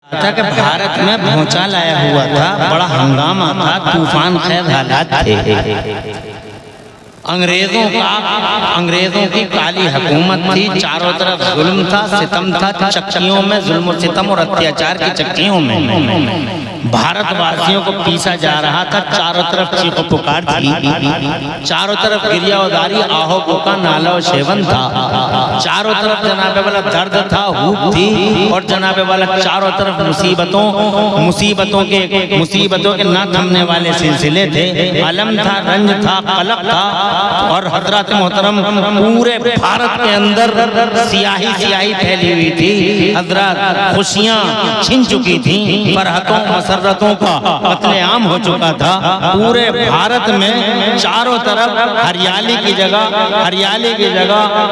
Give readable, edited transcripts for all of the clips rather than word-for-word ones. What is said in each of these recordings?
था कि भारत में भूचाल आया हुआ था, बड़ा हंगामा था, तूफान खैर हालात थे। अंग्रेजों की काली हुकूमत थी, चारों तरफ जुल्म था, सितम था, चक्कियों में जुल्म सितम और अत्याचार की चक्कियों में भारतवासियों को पीसा जा रहा था। चारों तरफ चीखो पुकार थी, चारों तरफ गिरियावदारी, आहो पुका, नाला और सेवन था, चारों तरफ जनाबे वाला दर्द था, हुक थी, और जनाबे वाला चारों तरफ मुसीबतों के ना थमने वाले सिलसिले थे। अलम था, रंज था, कलक था, और हजरत मोहतरम पूरे भारत के अंदर सियाही फैली हुई थी। हजरत खुशियां छिन चुकी थी, फरहतों मसरतों का कत्लेआम हो चुका था। पूरे भारत में चारों तरफ हरियाली की जगह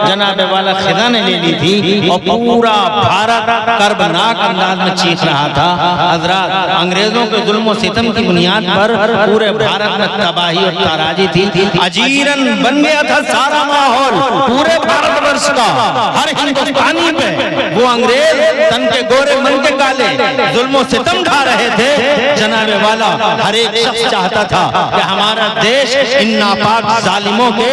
जनाबे वाला खिदा ने ले ली थी, और पूरा भारत कर्बनाक अंदाज में चीख रहा था। हजरत अंग्रेजों के जुल्म और सितम की बुनियाद पर पूरे भारत में तबाही और ताराजी थी। अजीरन बन गया था सारा माहौल पूरे भारतवर्ष का। हर हिंदुस्तानी पे वो अंग्रेज तन के गोरे मन के काले जुल्म और सितम ढा रहे थे। जनाबे वाला हर एक शख्स चाहता था कि हमारा देश इन नापाक जालिमों के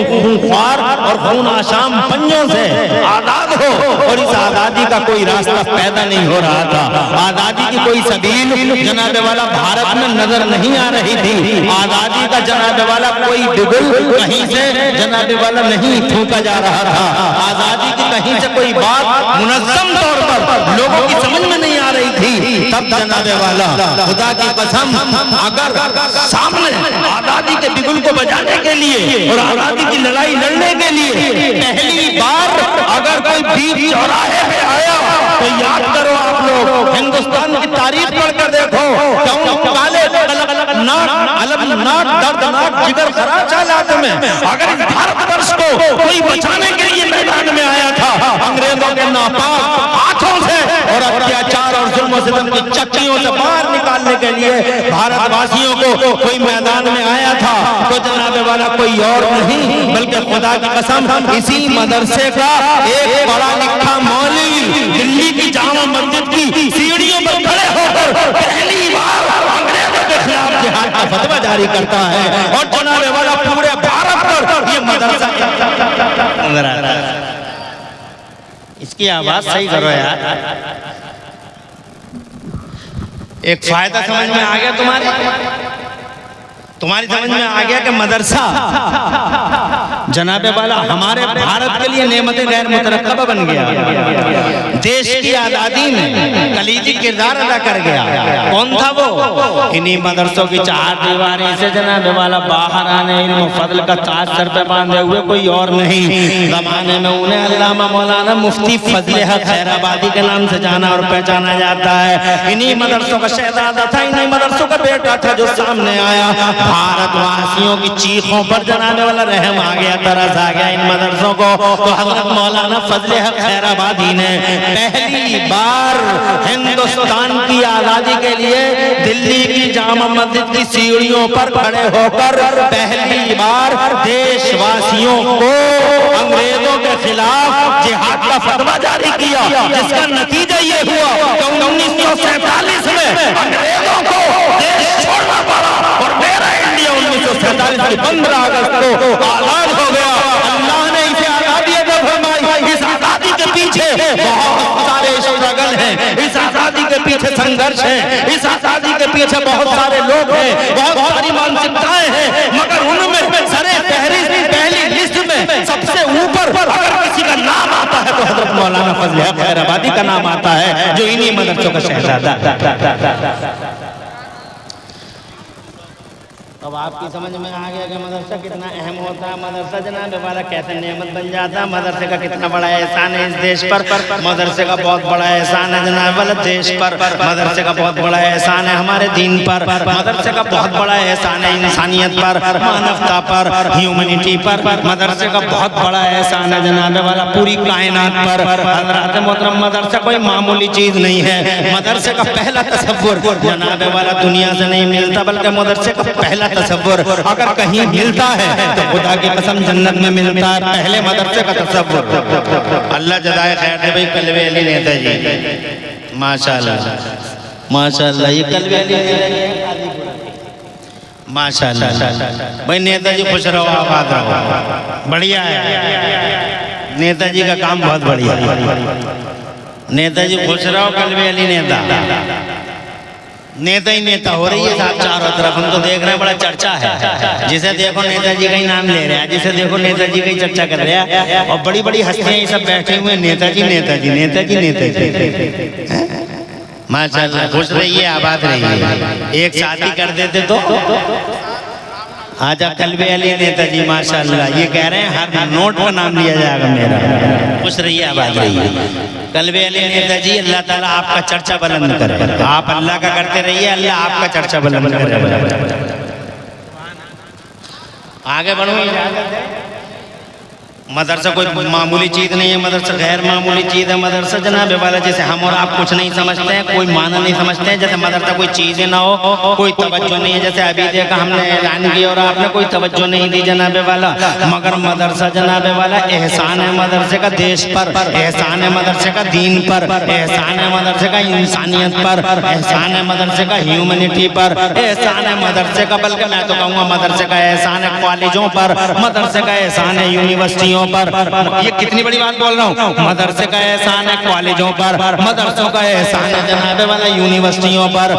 खूंखार और खून आशाम पंजों से आजाद हो, और इस आजादी का कोई रास्ता पैदा नहीं हो रहा था। आजादी की कोई सबील जनाबे वाला भारत में नजर नहीं आ रही थी। आजादी का जनाबे वाला कोई बिगुल कहीं से जनाबे वाला नहीं फूंका जा रहा था। आजादी की कहीं से कोई बात मुनज़्ज़म तौर पर लोगों की समझ में नहीं आ रही थी। तब जनाबे वाला खुदा की कसम, अगर सामने आजादी के बिगुल को बजाने के लिए और आजादी की लड़ाई लड़ने के लिए पहली बार अगर कोई बीच चौराहे पे आया तो याद करो आप लोग, हिंदुस्तान की तारीख पढ़कर देखो, काले अलमनाक दर्दनाक जिगर खराज हालात में अगर भारतवर्ष को कोई बचाने के लिए मैदान में आया था अंग्रेजों के नापाक हाथों से और अत्याचार और जुल्म सितम की चक्कियों से बाहर निकालने के लिए भारतवासियों को कोई मैदान में आया था, तो जनाबे वाला कोई और नहीं बल्कि खुदा की कसम इसी मदरसे का एक पढ़ा लिखा मौलवी दिल्ली की जामा मस्जिद की सीढ़ियों पर खड़े होकर पहली बार अंग्रेजों के खिलाफ जिहाद का फतवा जारी करता है। और जनाबे वाला पूरे भारत पर ये मदरसा नजर आता है। इसकी आवाज सही करो यार। एक फायदा समझ में आ गया तुम्हारी समझ में आ गया कि मदरसा जनाबे वाला हमारे भारत के लिए नेमत गैर मुतरक्कबा बन गया, देश की आजादी में कलीदी किरदार अदा कर गया। कौन था वो? इन्हीं मदरसों की चार दीवारें से जनाबे वाला बाहर आने इल्म फजल का ताज सर पे बांधे हुए कोई और नहीं। जमाने में उन्हें अल्लामा मौलाना मुफ्ती फजले हक खैराबादी के नाम से जाना और पहचाना जाता है। इन्हीं मदरसों का शहजादा था, इन्हीं मदरसों का बेटा था जो सामने आया। भारतवासियों की चीखों पर जनाबे वाला रहम आ गया, तरस आ गया इन मदरसों को। तो हजरत मौलाना फजले हक खैराबादी ने पहली बार हिंदुस्तान की आजादी के लिए दिल्ली की जामा मस्जिद की सीढ़ियों पर खड़े होकर पहली बार देशवासियों को अंग्रेजों के खिलाफ जिहाद का फतवा जारी किया, जिसका नतीजा ये हुआ कि 1947 में अंग्रेजों को देश छोड़ना पड़ा और मेरा इंडिया 1947 की 15 अगस्त को आजाद हो गया। अल्लाह ने इसे आजादी अदा फरमाई। इस आजादी के पीछे बहुत सारे स्ट्रगल हैं, इस आजादी के पीछे संघर्ष है, इस आजादी के पीछे बहुत सारे लोग हैं, बहुत सारी मानसिकताएं हैं, मगर उनमें सरे फहरिस्त पहली लिस्ट में सबसे ऊपर अगर किसी का नाम आता है तो हजरत मौलाना फजले हक खैराबादी का नाम आता है, जो इन्हीं मदरसों का शहजादा। अब आपकी समझ में आ गया कि मदरसा कितना अहम होता है, मदरसा जनाबे वाला कैसे नेमत बन जाता है, मदरसे का कितना बड़ा एहसान है इस देश पर। मदरसे का बहुत बड़ा एहसान है जनाबे वाला देश पर, मदरसे का बहुत बड़ा एहसान है हमारे दीन पर, मदरसे का बहुत बड़ा एहसान है इंसानियत पर, मानवता पर, ह्यूमैनिटी पर। मदरसे का बहुत बड़ा एहसान है जनाबे वाला पूरी कायनात पर। हज़रात मोहतरम मदरसा कोई मामूली चीज नहीं है। मदरसे का पहला तसव्वुर जनाबे वाला दुनिया से नहीं मिलता, बल्कि मदरसे का पहला तसव्वुर अगर कहीं मिलता है तो खुदा की कसम जन्नत में मिलता है। पहले मदरसे का तसव्वुर। अल्लाह जज़ाए खैर दे भाई कलवे अली नेता जी माशाल्लाह माशाल्लाह। ये कल माशाल्लाह भाई नेताजी खुश रहो आबाद रहो, बढ़िया है। नेताजी का काम बहुत बढ़िया है। नेताजी खुश रहो, कलवे अली नेता नेता ही नेता हो रही है साहब चारों तरफ। हम तो देख रहे हैं बड़ा चर्चा है, जिसे देखो नेताजी का ही नाम ले रहे हैं, जिसे देखो नेताजी का ही चर्चा कर रहे हैं। और बड़ी बड़ी हस्तियां ये सब बैठे हुए नेताजी नेताजी नेताजी नेताजी। माशाल्लाह खुश रहिए आबाद रहिए। एक शादी कर देते तो आजा कलवे अली नेताजी माशाल्लाह। ये कह रहे हैं हर नोट पर नाम लिया जाएगा मेरा। खुश रहिए आबाद रहिए। कलवे अली नेताजी अल्लाह ताला आपका चर्चा बुलंद करे। आप अल्लाह का करते रहिए, अल्लाह आपका चर्चा बुलंद करे। आगे बढ़ो। मदरसा कोई मामूली चीज़ नहीं है, मदरसा गैर मामूली चीज़ है। मदरसा जनाब वाला जैसे हम और आप कुछ नहीं समझते हैं, कोई माना नहीं समझते हैं, जैसे मदरसा कोई चीज़ें ना हो, कोई तवज्जो नहीं है। जैसे अभी देखा हमने ऐलान किया और आपने कोई तवज्जो नहीं दी जनाब वाला। मगर मदरसा जनाब वाला एहसान है मदरसे का देश पर, एहसान है मदरसे का दीन पर, एहसान है मदरसे का इंसानियत पर, एहसान है मदरसे का ह्यूमैनिटी पर, एहसान है मदरसे का, बल्कि मैं तो कहूँगा मदरसे का एहसान है कॉलेजों पर, मदरसे का एहसान है यूनिवर्सिटियों पर। ये कितनी बड़ी बात बोल रहा हूँ। मदरसे का एहसान है कॉलेजों पर, मदरसों का एहसान है जनाबे वाला यूनिवर्सिटियों पर।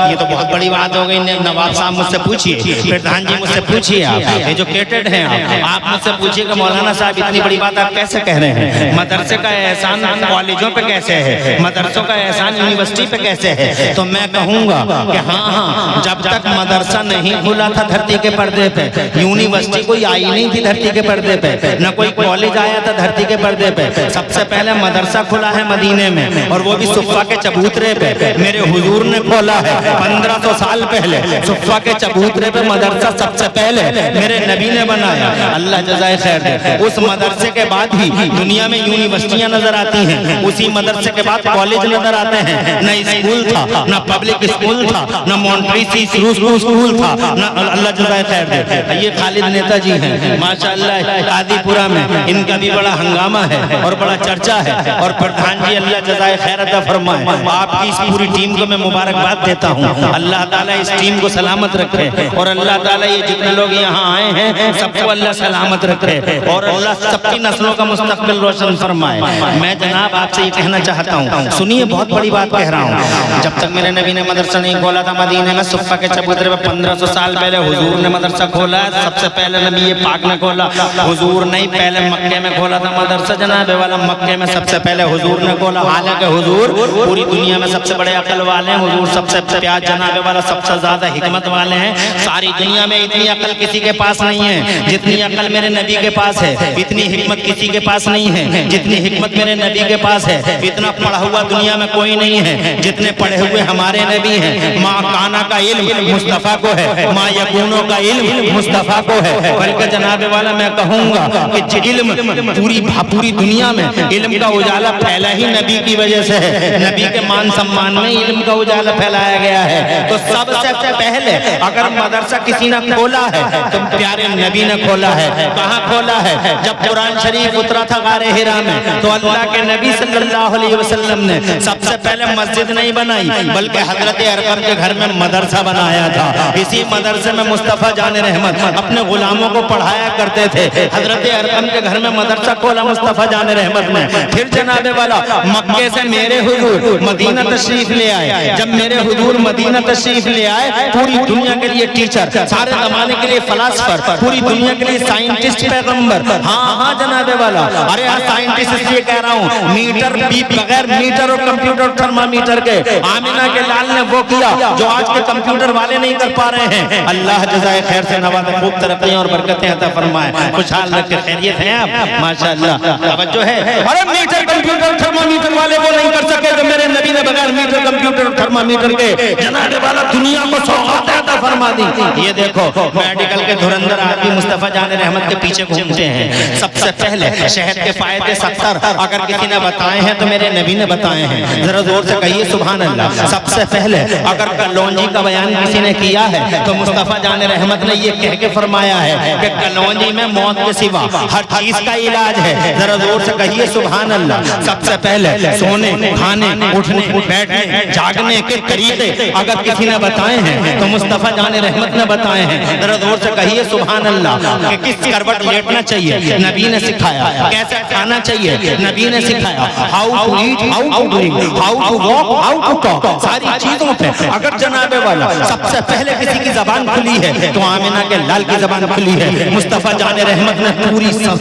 ये तो बहुत बड़ी बात हो गई। नवाब साहब मुझसे पूछिए, प्रधान जी मुझसे पूछिए, आप एजुकेटेड हैं, आप मुझसे पूछिए कि मौलाना साहब इतनी बड़ी बात आप कैसे कह रहे हैं। मदरसे का एहसान कॉलेजों पे कैसे है, मदरसों का एहसान यूनिवर्सिटी पे कैसे है। तो मैं कहूँगा कि हाँ, जब तक मदरसा नहीं खुला था धरती के पर्दे पे, यूनिवर्सिटी कोई आई नहीं थी धरती के पर्दे पे, न कोई कॉलेज आया था धरती के पर्दे पे। सबसे पहले मदरसा खुला है मदीने में, और वो भी सुफ़ा के चबूतरे पे। मेरे हुजूर ने खोला है 1500 साल पहले सुफ़ा के चबूतरे पे मदरसा सबसे पहले मेरे नबी ने बनाया। अल्लाह जज़ाए खैर दे। उस मदरसे के बाद ही दुनिया में यूनिवर्सिटियां नजर आती हैं, उसी मदरसे के बाद कॉलेज नजर आते हैं। न स्कूल था, न पब्लिक स्कूल था, न मॉन्ट्री स्कूल था, न अल्लाह जज़ाए खैर दे। ये खालिद नेताजी हैं माशाअल्लाह, कादीपुरा में इनका भी बड़ा हंगामा है और बड़ा चर्चा है। और प्रधान जी अल्लाह जज़ाए खैर अता फरमाए। आपकी इस पूरी टीम को मैं मुबारकबाद देता हूँ। अल्लाह ताला इस टीम को सलामत रखे, और अल्लाह ताला ये जितने लोग यहाँ आए हैं सबको अल्लाह सलामत रखे, और अल्लाह सबकी नस्लों का मुस्तकबिल रोशन फरमाए। मैं जनाब आपसे ये कहना चाहता हूँ, सुनिए बहुत बड़ी बात कह रहा हूँ। जब तक मेरे नबी ने मदरसा नहीं खोला था मदीने में सुफ़ा के चबूतरे पर, 1500 साल पहले हुजूर ने मदरसा खोला। सबसे पहले नबी पाक ने खोला, हुजूर नहीं, पहले मक्के में खोला था मदरसा जनाबे वाला। मक्के में सबसे पहले हुजूर ने खोला। हालांकि हुजूर पूरी दुनिया में सबसे बड़े अकल वाले हैं, हुजूर सबसे प्यार जनाबे वाला, सबसे ज्यादा हिकमत वाले हैं। सारी दुनिया में इतनी अकल किसी के पास नहीं है जितनी अकल मेरे नबी के पास है, इतनी हिकमत किसी के पास नहीं है जितनी हिकमत मेरे नबी के पास है। इतना पढ़ा हुआ दुनिया में कोई नहीं है जितने पढ़े हुए हमारे नबी हैं। माँ काना का इल्म मुस्तफ़ा को है, माँ यकूनो का इल्म मुस्तफ़ा को है। बल्कि जनाबे वाला मैं कहूँगा कि इल्म पूरी दुनिया में इल्म का उजाला फैला ही नबी की वजह से है। नबी के मान सम्मान में इल्म का उजाला फैलाया गया है। तो सबसे पहले अगर मदरसा किसी ने खोला है तो प्यारे नबी ने खोला है। कहाँ खोला है? जब कुरान शरीफ उतरा था गारे हिरा में, तो अल्लाह के नबी सल्लल्लाहु अलैहि वसल्लम ने सबसे पहले मस्जिद नहीं बनाई, बल्कि हजरत अरकम के घर में मदरसा बनाया था। इसी मदरसे में मुस्तफ़ा जाने रहमत अपने गुलामों को पढ़ाया करते थे। हजरत अरकम के घर में मदरसा खोला मुस्तफ़ा जाने रहमत ने। फिर जनाबे वाला मक्के से मेरे हुजूर मदीना तशरीफ ले आए। जब मेरे हुजूर मदीना तशरीफ ले आए, पूरी दुनिया के लिए टीचर, सारे जमाने के लिए फलासफर, पूरी दुनिया के लिए साइंटिस्ट, पैगंबर। हाँ जनाबे वाला, अरे हाँ साइंटिस्ट इसलिए कह रहा हूँ, मीटर भी बगैर मीटर और कंप्यूटर थर्मामीटर के आमिना के लाल ने वो किया जो आज के कंप्यूटर वाले नहीं कर पा रहे हैं। अल्लाह जज़ाए खैर से नवाज़े, खूब तरक्की और बरकतें अता फरमाए। खुशहाल रखे, खैरियत हैं आप माशाअल्लाह, तवज्जो है। अरे मीटर कंप्यूटर थर्मामीटर वाले वो नहीं कर सके जो मेरे नबी ने बगैर मीटर कंप्यूटर थर्मामीटर के जनाबे वाला दुनिया को सौगात अता फरमा दी। ये देखो मेडिकल के धुरंधर आदमी मुस्तफ़ा जाने रहमत के पीछे घूमते हैं। सबसे पहले शहद के फायदे 70 अगर किसी ने बताए हैं तो मेरे नबी ने बताए हैं। जरा जोर से कहिए सुभान अल्लाह। सबसे पहले अगर कलौंजी का बयान किसी ने किया है तो मुस्तफ़ा जाने रहमत ने ये कह के फरमाया है कि कलौंजी में मौत के सिवा हर चीज का इलाज है। जरा जोर से कहिए सुभान अल्लाह। सबसे पहले सोने, खाने, उठने, बैठने, जागने के तरीके अगर किसी ने बताए हैं तो मुस्तफा जाने रहमत ने बताए हैं। जरा जोर से कहिए सुभान अल्लाह। कि किस करवट लेटना चाहिए नबी ने सिखाया, कैसे खाना चाहिए नबी ने सिखाया, how to eat, how to drink, how to walk, how to talk, सारी चीजों पे अगर जनाबे वाला सबसे पहले किसी की जबान खुली है तो आमिना के लाल की जबान खुली है। मुस्तफा जाने रहमत ने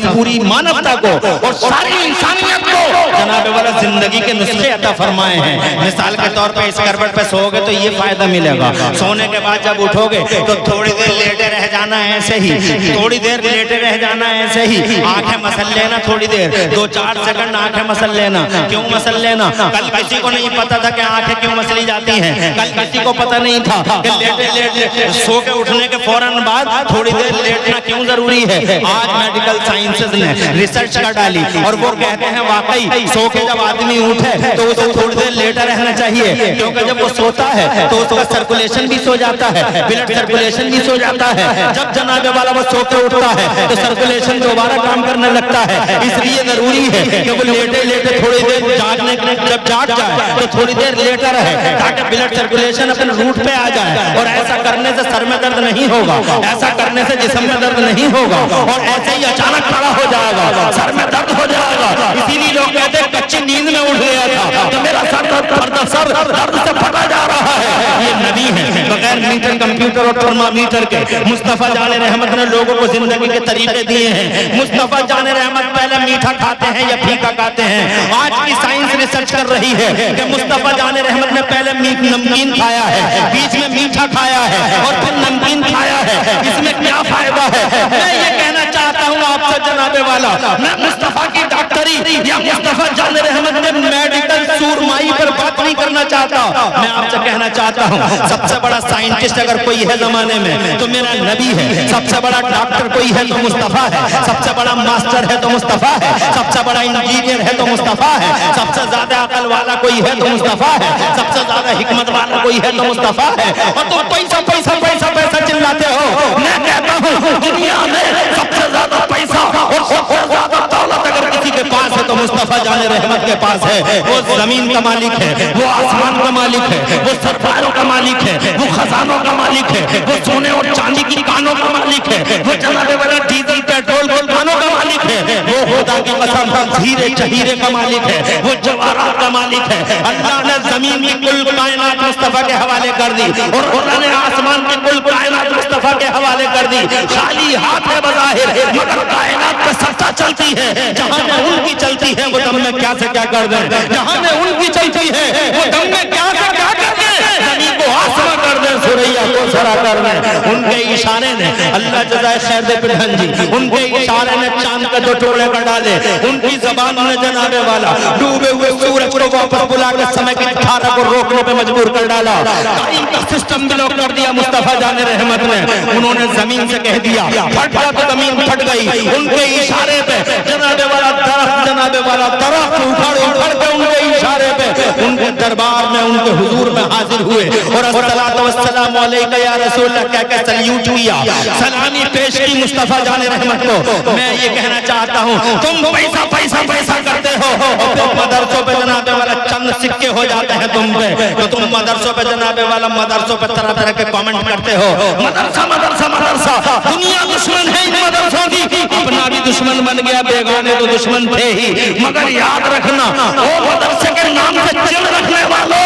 पूरी मानवता को और सारी इंसानियत को जनाबे वाला जिंदगी के नुस्खे अता फरमाए हैं। मिसाल के तौर पे इस करवट पे सोओगे तो ये फायदा मिलेगा, सोने के बाद जब उठोगे तो थोड़ी देर लेटे रह जाना ऐसे ही, थोड़ी देर लेटे रह जाना ऐसे ही, आंखें मसल लेना थोड़ी देर, 2-4 सेकंड आंखें मसल लेना। क्यों मसल लेना? कल किसी को नहीं पता था कि आंखें क्यों मसली जाती हैं, कल किसी को पता नहीं था कि लेटे सो के उठने के फौरन बाद थोड़ी देर लेटना क्यों जरूरी है। आज मेडिकल साइंसेज ने रिसर्च कर डाली और वो कहते हैं वाकई सो के जब आदमी उठे तो उसे थोड़ी देर लेटा रहना चाहिए, क्योंकि जब वो सोता है तो उसका सर्कुलेशन भी सो जाता है, ब्लड सर्कुलेशन भी सो जाता है। जब जनाबे वाला वो सो के उठता है तो सर्कुलेशन दोबारा काम करने लगता है। इसलिए जरूरी है कि वो लेटे लेटे थोड़ी देर जागने के जब जाग जाए तो थोड़ी देर लेटा रहे ताकि ब्लड सर्कुलेशन अपने रूट पे आ जाए। और ऐसा करने से सर में दर्द नहीं होगा, ऐसा करने से जिस्म में दर्द नहीं होगा और ऐसे ही अचानक खड़ा हो जाएगा, सर में दर्द हो जाएगा। इसीलिए लोग कहते हैं कच्ची नींद में उठ गया था तो मेरा सर दर्द से फटा जा रहा है। ये नबी है, बगैर मीटर, कंप्यूटर और थर्मामीटर के मुस्तफा जाने रहमत ने लोगों को जिंदगी के तरीके दिए हैं। मुस्तफा जाने रहमत पहले मीठा खाते हैं या फीका खाते हैं। आज की साइंस रिसर्च कर रही है कि मुस्तफा जाने रहमत ने पहले नमकीन खाया है, बीच में मीठा खाया है और फिर नमकीन खाया है। इसमें क्या फायदा है? मैं ये कहना चाहता हूँ आपसे जनाबे वाला, मैं मुस्तफा की डॉक्टरी या मुस्तफा जाने रहमत ने मेडिकल सूरमाई पर बात नहीं करना चाहता। मैं आपसे कहना चाहता हूँ सबसे बड़ा साइंटिस्ट अगर कोई है जमाने में तो मेरा नबी है, सबसे बड़ा डॉक्टर कोई है तो मुस्तफा है, सबसे बड़ा मास्टर है तो मुस्तफा है, सबसे बड़ा इंजीनियर है तो मुस्तफा है, सबसे ज्यादा अकल वाला कोई है तो मुस्तफा है, सबसे ज्यादा हिकमत वाला कोई है तो मुस्तफा है। और तुम पैसा पैसा पैसा पैसा चिल्लाते हो। मैं कहता हूँ दुनिया में सबसे ज्यादा पैसा और सबसे ज्यादा दौलत अगर किसी के पास है तो मुस्तफा जाने रहमत के पास है। वो जमीन का मालिक है, वो आसमान का मालिक है, वो सरदारों का मालिक है, वो खजानों का मालिक है, वो सोने और चांदी की कानों का मालिक है, वो चलाने वाला डीजल पेट्रोल कानों का मालिक है, वो खुदा की कसम हीरे चहीरे का मालिक है, वो जवाहरात का मालिक है। अल्लाह ने जमीन की कुल कायनात मुस्तफा के हवाले कर दी और खुदा ने आसमान की कुल कायनात मुस्तफा के हवाले कर दी। खाली हाथ है बज़ाहिर मगर कायनात पे सत्ता चलती है। जहां में उनकी चलती है वो दम में क्या से क्या कर दे, जहां में उनकी चलती है वो दम में क्या से क्या कर दे, जमीन को आसमां कर दे, सुरैया को सरा कर दे। उनके इशारे ने अल्लाह जज़ाए खैर दे पिढ़न जी, उनके इशारे ने चांद का दो टुकड़े कर डाले, उनकी जबान ने जनाबे वाला डूबे हुए सूरज को वापस बुला कर समय की धारा को रोकने पे मजबूर कर डाला। टाइम का सिस्टम ब्लॉक कर दिया मुस्तफा जाने रहमत ने। उन्होंने जमीन से कह दिया फट जा तो जमीन फट गई। उनके इशारे पे जनाबे वाला दरख्त उखड़ के उनके इशारे पे उनके दरबार में उनके हुजूर में हाजिर हुए और अस्सलातु वस्सलामु अलैका या रसूलल्लाह कह के सल्यूट किया, सलामी पेश की मुस्तफा जाने रहमत को। मैं ये कहना चाहता हूँ तुम पैसा पैसा पैसा करते हो और फिर मदरसों पे जनाबे वाला चंद सिक्के हो जाते हैं तुम पे, तो तुम मदरसों पे जनाबे वाला मदरसों पे तरह तरह के कमेंट करते हो। मदरसा मदरसा मदरसा, दुनिया दुश्मन है इन मदरसों की, अपना भी दुश्मन बन गया, बेगाने तो दुश्मन थे ही। मगर याद रखना वो मदरसे के नाम से चिढ़ रखने वालों,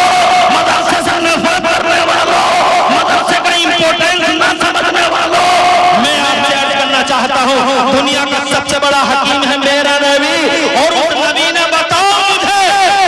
मदरसे से नफरत करने वालों, मदरसे का इम्पोर्टेंस न समझने वालों, मैं आपसे अर्ज करना चाहता हूँ दुनिया का सबसे बड़ा हकीम है मेरा नबी। और उस नबी ने बताओ मुझे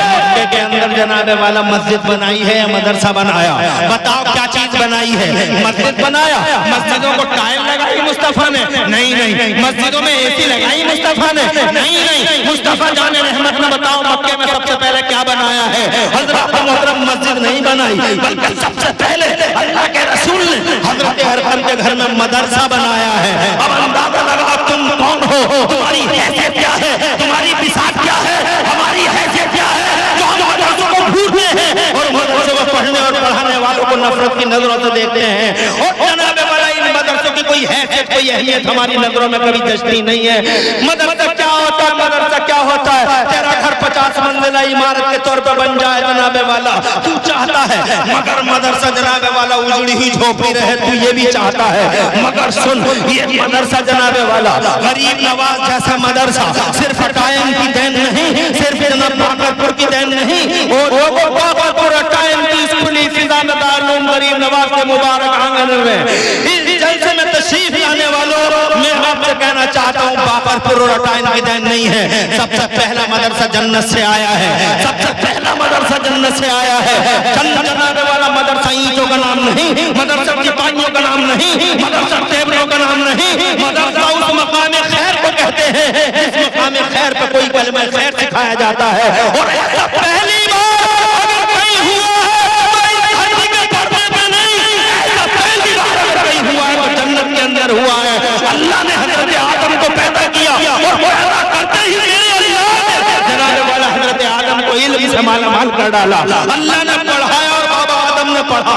मक्के के अंदर जनाबे वाला मस्जिद बनाई है या मदरसा बनाया? बताओ क्या चीज बनाई है? मस्जिद बनाया? मस्जिदों को टाइल लगाई मुस्तफा ने? नहीं नहीं। मस्जिदों में एसी लगाई मुस्तफा ने? नहीं नहीं। मुस्तफा जाने रहमत ने बताओ मक्के में सबसे पहले क्या बनाया है? हजरत मोहतरम मस्जिद नहीं बनाई, बल्कि सबसे पहले अल्लाह के रसूल ने हजरत अरकम के घर में मदरसा बनाया है। अब अंदाजा लगाओ तुम कौन हो, तुम्हारी हैसियत क्या है, तुम्हारी बिसात क्या है, हमारी हैसियत क्या है जो हम मदरसों को भूलते हैं और मदरसों को पढ़ने और पढ़ाने वालों को नफरत की नजरों से देखते हैं। और जनाबे वाला इन मदरसों की कोई हैसियत कोई अहमियत हमारी नजरों में कभी दशती नहीं है। मदरसा क्या होता है, मदरसा क्या होता है? तेरा घर 50 मंजिला इमारत के तौर पर बन जाए जनाबे वाला, तू चाहता है, मगर मदरसा जनाबे वाला उजड़ी हुई झोपड़ी रहे, तू ये भी चाहता है। मगर सुन, ये मदरसा जनाबे वाला गरीब नवाज जैसा मदरसा सिर्फ टाइम की देन नहीं, सिर्फ जनाब बाकरपुर की देन नहीं, और बाकरपुर टाइम की खुली फिजा में दारुल गरीब नवाज के मुबारक आंगन में इस जलसे में तशरीफ लाने वालों, मैं आपसे कहना चाहता हूँ, बाकरपुर और टाइम की देन नहीं है। सबसे पहला मदरसा जन्नत से आया है, सबसे पहला मदरसा जन्नत से आया है। जनाबे वाला मदरसा ईंटों का नाम नहीं, मदरसा सिपाहियों का नाम नहीं, मदरसा टेबलों का नाम नहीं, मदरसा उस मकाम खैर को कहते हैं जिस मकाम खैर पे कोई कलमा खैर सिखाया जाता है। और ऐसा पहली बार अगर कहीं हुआ है तो धरती के पर्दे पे नहीं, ऐसा पहली बार अगर कहीं हुआ है तो जन्नत के अंदर हुआ है। अल्लाह ने हजरत आदम को पैदा किया और पैदा करते ही जनाबे वाला हजरत आदम को इल्म से मालामाल कर डाला। अल्लाह ने पढ़ाया और बाबा आदम ने पढ़ा।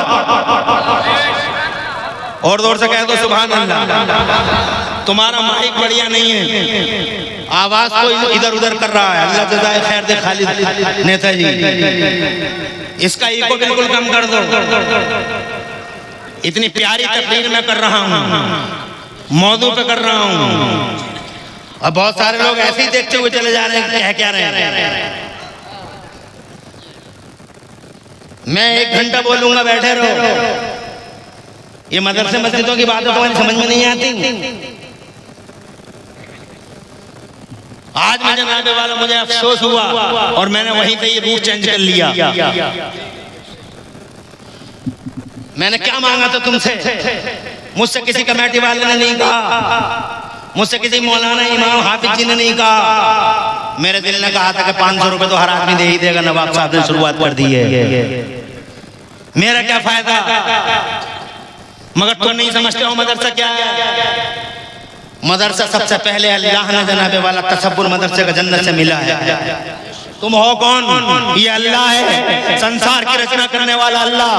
और जोर से कह दो सुभान अल्लाह। तुम्हारा माइक बढ़िया नहीं है, आवाज को इधर उधर कर रहा है। अल्लाह जज़ाए खैर दे खालिद नेताजी, इसका ईको बिल्कुल कम कर दो। इतनी प्यारी तकरीर मैं कर रहा हूँ, मौजू पे कर रहा हूँ, और बहुत सारे लोग ऐसे ही देखते हुए चले जा रहे हैं, कह क्या रहे हैं। मैं 1 घंटा बोलूंगा, बैठे रहो। ये मदरसे मस्जिदों की बातें तुम्हारी समझ में नहीं आती। आज में जनाबे वाला मुझे अफसोस हुआ और मैंने वहीं पे ये रूट चेंज कर लिया। मैंने क्या मांगा था तुमसे? मुझसे किसी कमेटी वाले ने नहीं कहा, मुझसे किसी मौलाना इमाम हाफिज जी ने नहीं कहा। मेरे दिल ने कहा था कि 500 रुपए तो हर आदमी दे ही देगा। नवाब साहब ने शुरुआत कर दी है, मेरा क्या फायदा? मगर तुम नहीं समझते हो मदरसा क्या है। मदरसा सबसे पहले अल्लाह ने जनाबे वाला तसव्वुर मदरसे का जन्नत से मिला है। तुम हो कौन? ये अल्लाह है, संसार की रचना करने वाला अल्लाह।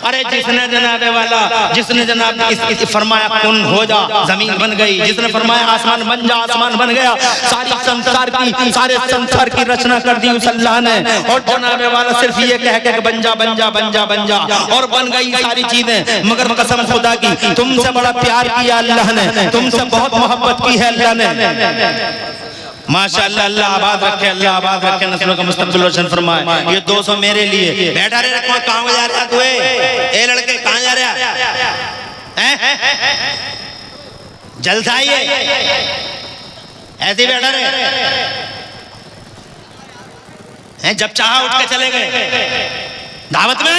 अरे जिसने जनाबे वाला, जिसने जनाब इस फरमाया कुन हो जा, जमीन बन गई। जिसने फरमाया आसमान बन जा, आसमान बन गया। सारे संसार की रचना कर दी उस अल्लाह ने। और जनाबे वाला सिर्फ ये कह के बन जा बन जा बन जा बन जा, और बन गई सारी चीजें। मगर कसम खुदा की, तुमसे बड़ा प्यार किया अल्लाह ने, तुमसे बहुत मोहब्बत की है अल्लाह ने। माशाअल्लाह, अल्लाह आबाद रखे, अल्लाह आबाद रखे, नस्लों का मुस्तकबिल रोशन फरमाए। ये 200 मेरे लिए। बैठा रे, कहाँ जा रहा तू? ए लड़के, कहाँ जा रहा है? जलसा ही है, ऐसे ही बैठा रहे। जब चाहा उठ के चले गए दावत में।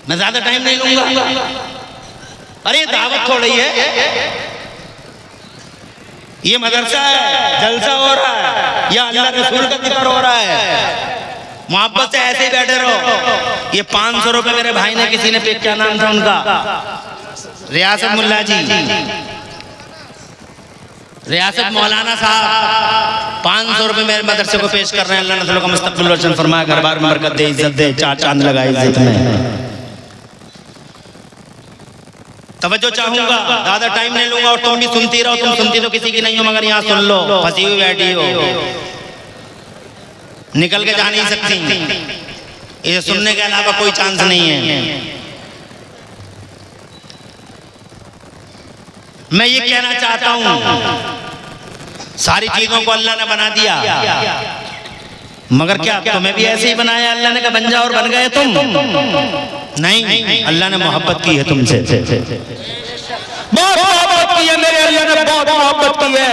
मैं ज्यादा टाइम नहीं लूंगा। अरे दावत थोड़ी है, ये मदरसा है, जलसा हो रहा है, या अल्लाह रसूल का जिक्र हो रहा है। मोहब्बत से ऐसे ही बैठे रहो। ये 500 रुपए मेरे भाई ने, किसी ने पे, क्या नाम था उनका, रियासत मुल्ला जी, रियासत मौलाना साहब, 500 रुपए मेरे मदरसे को पेश कर रहे हैं। अल्लाह नस्लों का मुस्तकबिल रोशन फरमाए, घर बार में बरकत दे, इज्जत दे, 4 चांद लगाए इज्जत में। तवज्जो चाहूंगा, ज्यादा टाइम नहीं लूंगा। और तुम भी सुनती रहो, तुम सुनती तो किसी की नहीं हो, मगर यहाँ सुन लो, फंसी हुई बैठी हो, निकल के जा नहीं सकती। ये सुनने के अलावा कोई चांस नहीं है। मैं ये कहना चाहता हूं, सारी चीजों को अल्लाह ने बना दिया, मगर क्या तुम्हें भी ऐसे ही बनाया अल्लाह ने? बन जाओ और बन गए तुम? नहीं, अल्लाह ने मोहब्बत की है तुमसे, बहुत मोहब्बत की है मेरे अल्लाह ने, बहुत मोहब्बत की है।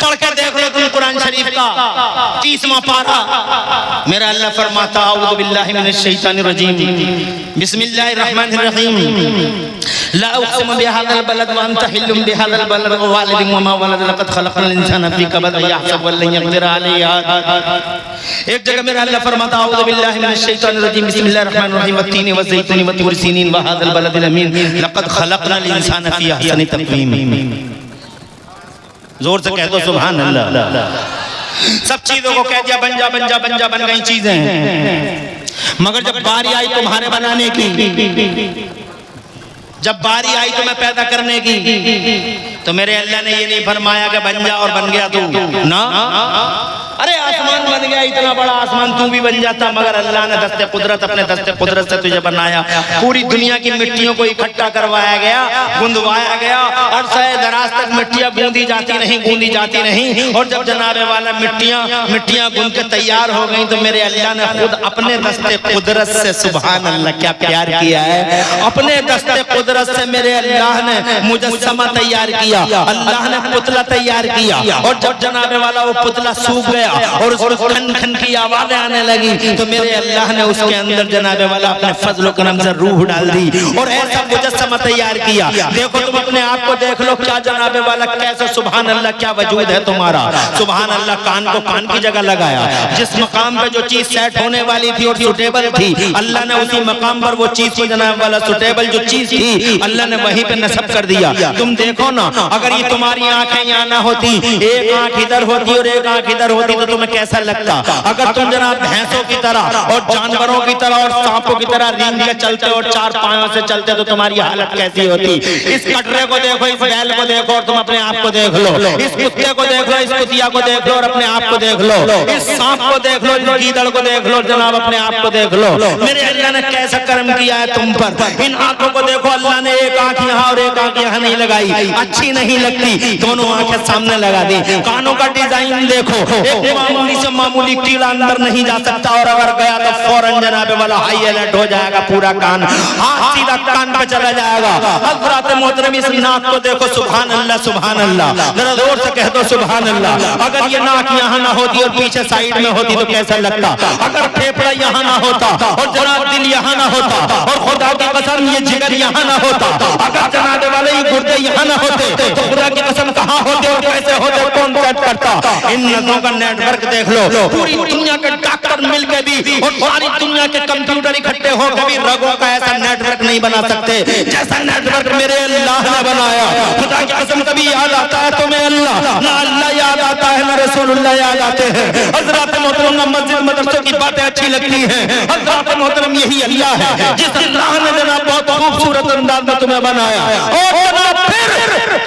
पढ़ कर देख लो तुम कुरान शरीफ का 30वां पारा। मेरा अल्लाह फरमाता, औज़ु बिल्लाहि मिनश शैतानिर रजीम, बिस्मिल्लाहिर रहमानिर रहीम, ला उक़सिमु बिहाज़ल बलद व अंत हिल्लुम बिहाज़ल बलद व वालिदिन व मा वलद, लक़द ख़लक़नल इंसाना फ़ी कबद व यहसबु अन लन यक़दिर अलैहि अहद। एक जगह मेरा अल्लाह फरमाता, औज़ु बिल्लाहि मिनश शैतानिर रजीम, बिस्मिल्लाहिर रहमानिर रहीम, वत्तीनि वज़ैतूनि व तूर सीनीन व हाज़ल बलदिल अमीन, लक़द ख़लक़नल इंसाना फ़ी अहसनि तक़वीम। जोर से कह दो सुभान अल्लाह। सब चीजों को कह दिया बन जा बन जा बन जा, बन गई चीजें। मगर जब बारी आई तुम्हारे बनाने की, जब बारी आई तुम्हें पैदा करने की, तो मेरे अल्लाह ने ये नहीं फरमाया कि बन जा और बन गया तू ना। अरे आसमान बन गया, इतना बड़ा आसमान तू भी बन जाता, मगर अल्लाह ने दस्ते कुदरत, अपने दस्ते कुदरत से तुझे बनाया। पूरी दुनिया की मिट्टियों को इकट्ठा करवाया गया, गुंदवाया गया, और दराज तक मिट्टियां गूंदी जाती नहीं। और जब जनाबे वाला मिट्टियां गूंद के तैयार हो गई, तो मेरे अल्लाह ने खुद अपने दस्ते कुदरत से, सुभान अल्लाह क्या प्यार किया है, अपने दस्ते कुदरत से मेरे अल्लाह ने मुजस्समा तैयार किया, अल्लाह ने पुतला तैयार किया। और जब जनाबे वाला वो पुतला सूख गया और उसको खन खन की आवाजें आने लगी, तो मेरे अल्लाह ने उसके अंदर जनाबे वाला अपने फजल व करम से रूह डाल दी और ऐसा मुजस्समा तैयार किया। देखो तुम अपने आप को देख लो, क्या जनाबे वाला कैसे, सुभान अल्लाह क्या वजूद है तुम्हारा, सुभान अल्लाह। कान को कान की जगह लगाया, जिस मकाम पे जो चीज सेट होने वाली थी और सुटेबल थी, अल्लाह ने उसी मकाम पर वो चीज को जनाबे वाला सुटेबल जो चीज थी, अल्लाह ने वहीं पे नस्ब कर दिया। तुम देखो ना, अगर ये तुम्हारी आंखें यहाँ ना होती, एक आंख इधर होती और एक आंख इधर होती, तो तुम्हें कैसा लगता? अगर तुम जनाब भैंसों की तरह और जानवरों की तरह और सांपों की तरह रेंग के चलते और चार पांयों से चलते, तो तुम्हारी हालत कैसी होती? इस कटरे को देखो, इस बैल को देखो और तुम अपने आप को देख लो, इस कुत्ते को देख लो, इस कुतिया को देख लो और अपने आप को देख लो, इस सांप को देख लो, इस गीदड़ को देख लो, जनाब अपने आप को देख लो। मेरे अल्लाह ने कैसा कर्म किया है तुम पर। इन आंखों को देखो, अल्लाह ने एक आंख यहाँ और एक आंख यहाँ नहीं लगाई, अच्छी नहीं लगती, दोनों आंखें सामने लगा दी। कानों का डिजाइन देखो, एक मामूली से मामूली कीड़ा अंदर नहीं जा सकता, और अगर गया तो फौरन जनाबे वाला हाई अलर्ट हो जाएगा, पूरा कान हाथ सीधा कान पे चला जाएगा। हज़रात मोहतरम, इस नाक को देखो, सुभान अल्लाह सुभान अल्लाह, जरा जोर से कह दो सुभान अल्लाह। अगर ये नाक यहाँ ना होती और पीछे साइड में होती तो कैसा लगता? अगर फेफड़ा यहाँ ना होता और जनाब दिल यहाँ ना होता और खुदा की कसम ये जिगर यहाँ ना होता, अगर जनाबे वाले ये गुर्दे यहाँ ना होते, तो खुदा की कसम कहाँ होते और कैसे होते, कौन सेट करता? इन नसों का नेटवर्क देख लो, पूरी दुनिया के डॉक्टर मिल के भी और सारी दुनिया के कंप्यूटर इकट्ठे हो के भी रगों का ऐसा नेटवर्क नहीं बना सकते जैसा नेटवर्क मेरे अल्लाह ने बनाया। खुदा की कसम, कभी याद आता है तुम्हें अल्लाह, ना अल्लाह याद आता है ना रसूलुल्लाह याद आते हैं। हज़रात मोहतरम, ना मस्जिद मदरसों की बातें अच्छी लगती हैं। हज़रात मोहतरम, यही अल्लाह है जिस अल्लाह ने जनाब बहुत खूबसूरत अंदाज में तुम्हें बनाया और फिर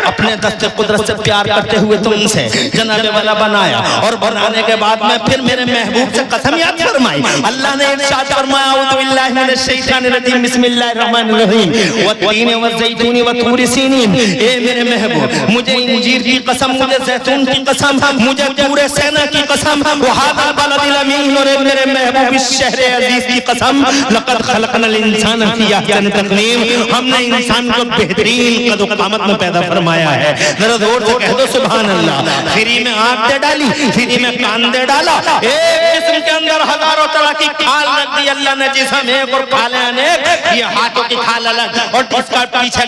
अपने दस्ते कुदरत से प्यार करते हुए तुमसे जनाबे वाला बनाया। और बनाने के बाद में फिर मेरे महबूब से कसम याद फरमाई। अल्लाह ने इरशाद फरमाया, औज़ु बिल्लाहि मिनश शैतानिर रजीम, बिस्मिल्लाहिर रहमानिर रहीम, वत्तीन वज़ैतून वतूर सीनीन। ए मेरे महबूब, मुझे इंजीर की कसम, मुझे जैतून की कसम, मुझे पूरे सेना की कसम, वहादा बलदिल अमीन, और मेरे महबूब इस शहर अजीज की कसम, लक़द खलक़नल इंसान फी अहसन तक़वीम, हमने इंसान को बेहतरीन कद व क़ामत में पैदा फरमाया है। जरा जोर से कह दो सुभान अल्लाह। फ्री में आँख दे डाली, फ्री में कान दे डाला, एक जिस्म के अंदर हजारों तरह की खाल रख दी अल्लाह ने, जिसम एक और खालें अनेक। ये हाथों की खाल अलग और इसका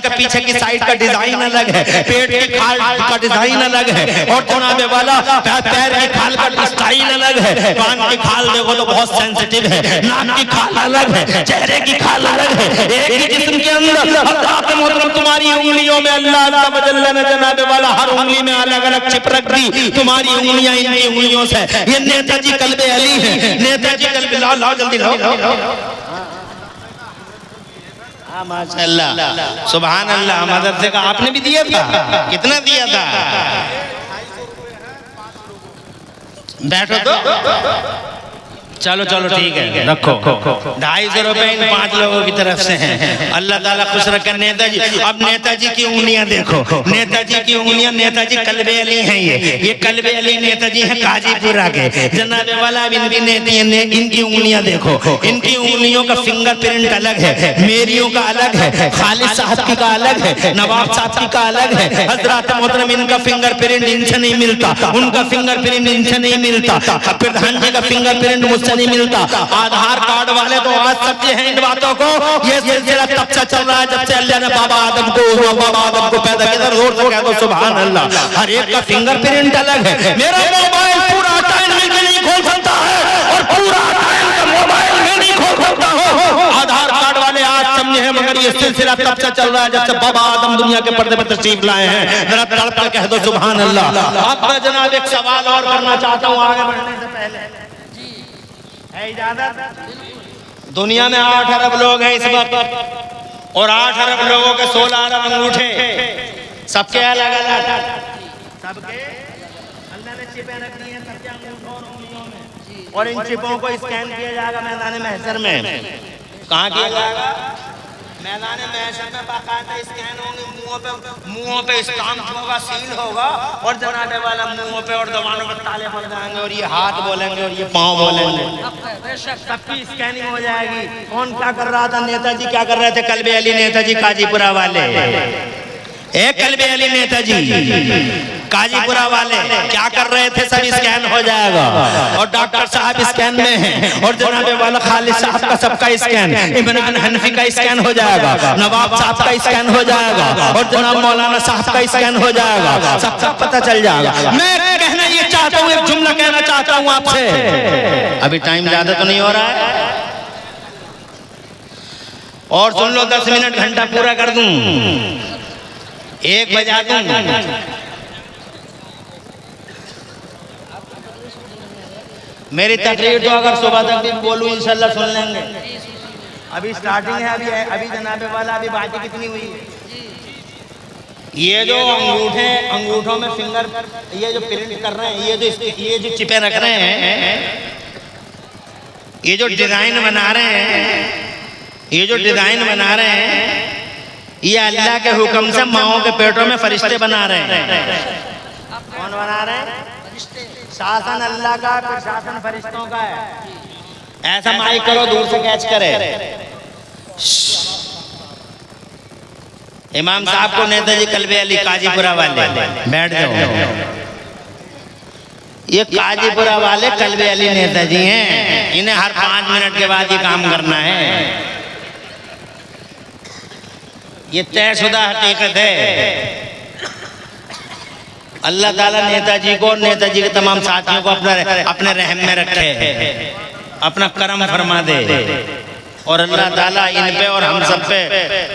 पीछे की साइड का डिजाइन अलग है, पेट की खाल का डिजाइन अलग है, और जनाबे वाला पैर की खाल का स्टाइल अलग है। कान की खाल देखो तो बहुत सेंसिटिव है, नाक की खाल अलग है, चेहरे की खाल अलग है। एक ही जिस्म के अंदर हज़रात मोहतरम, तुम्हारी उंगलियों में अल्लाह ने जनाबे वाला हर उंगली में अलग अलग चिप रख दी। तुम्हारी उंगलियां इनकी उंगलियों से, ये नेताजी कल्बे अली है, नेताजी कल्बे, लाओ जल्दी लाओ। माशाअल्लाह सुभान अल्लाह। मदरसे का आपने भी दिया था, कितना दिया था? बैठो तो, चलो चलो ठीक है, रखो। 250 रुपए इन 5 लोगों की तरफ से हैं। अल्लाह ताला खुश रखे। नेताजी, अब नेताजी की उंगलियां देखो, नेताजी की उंगलियां, नेताजी कल्बे अली हैं। ये कल्बे अली नेताजी हैं काजीपुरा के जनाबे वाला। अब इनकी उंगलियां देखो, इनकी उंगलियों का फिंगर प्रिंट अलग है, मेरियों का अलग है, खालिद साहब का अलग है, नवाब साहब का अलग है। हज़रात मोहतरम, इनका फिंगर प्रिंट इनसे नहीं मिलता, उनका फिंगर प्रिंट इनसे नहीं मिलता, प्रधान जी का फिंगर प्रिंट मुझसे नहीं मिलता। आधार कार्ड वाले तो आज समझे हैं इन बातों को। ये सिलसिला तब से चल रहा है जब से अल्लाह ने बाबा आदम को पैदा किया। जोर से कह दो सुभान अल्लाह। हर एक का फिंगर प्रिंट अलग है। मेरा मोबाइल पूरा टाइम में नहीं खोल सकता है और पूरा टाइम का मोबाइल में नहीं खोल सकता हो। आधार कार्ड वाले आज समझे हैं, मगर ये सिलसिला तब से चल रहा है जब से बाबा आदम दुनिया के पर्दे पर तशरीफ लाए हैं। जरा तड़पड़ कह दो सुभान अल्लाह। अब मैं जनाब एक सवाल और करना चाहता हूँ आगे बढ़ने से पहले, है इजाजत? दुनिया में 8 अरब लोग हैं इस वक्त और 8 अरब लोगों के 16 अरब अंगूठे, सबके अलग अलग, सबके अल्लाह ने चिपें रख दी हैं सबके अंगूठों और उंगलियों में, और इन चिपों को स्कैन किया जाएगा मैदान महशर में। कहाँ किया जाएगा? मैदान महशर में बाकायदा स्कैन होंगे, मुंहों पे स्टाम्प होगा, सील होगा, और जनाने वाला मुंहों पे और दबानों पर ताले पड़ जाएंगे, और ये हाथ बोलेंगे और ये पाँव बोलेंगे, सबकी स्कैनिंग हो जाएगी। कौन क्या कर रहा था? नेताजी क्या कर रहे थे? कल्बे अली नेताजी काजीपुरा वाले, एक कल्बे अली नेताजी काजीपुरा वाले क्या कर रहे थे? सब स्कैन हो जाएगा, और डॉक्टर साहब स्कैन में हैं, और जनाबे वाला खालिद साहब का सबका स्कैन, इमरान हनफी का स्कैन हो जाएगा, नवाब साहब का स्कैन हो जाएगा, और जनाब मौलाना साहब का स्कैन हो जाएगा, सबका पता चल जाएगा। मैं कहना ये चाहता हूँ, एक जुमला कहना चाहता हूँ आपसे, अभी टाइम ज्यादा तो नहीं हो रहा है, और सुन लो, 10 मिनट घंटा पूरा कर दूं, 1 बजा दूं। मेरी तकरीर तो अगर सुबह तक भी बोलूं इंशाल्लाह सुन लेंगे। अभी स्टार्टिंग है, अभी जनाबे वाला अभी बातें कितनी हुई। ये जो अंगूठों में फिंगर, ये जो प्रिंट कर रहे हैं, ये जो चिपे रख रहे हैं, ये जो डिजाइन बना रहे हैं, ये जो डिजाइन बना रहे हैं, ये अल्लाह के हुक्म से माओं के पेटों में फरिश्ते बना रहे हैं। कौन बना रहे हैं? शासन अल्लाह का, प्रशासन फरिश्तों का है। ऐसा माइक करो, दूर से कैच करे। इमाम साहब को नेताजी कल्बे अली काजीपुरा वाले, बैठ जाओ। ये काजीपुरा वाले कल्बे अली नेताजी हैं, इन्हें हर 5 मिनट के बाद ये काम करना है। ये तयशुदा हकीकत है। अल्लाह ताला नेताजी को और नेताजी के तमाम साथियों को अपने रहम में रखे, अपना करम फरमा दे, और अल्लाह ताला इन पे और हम सब पे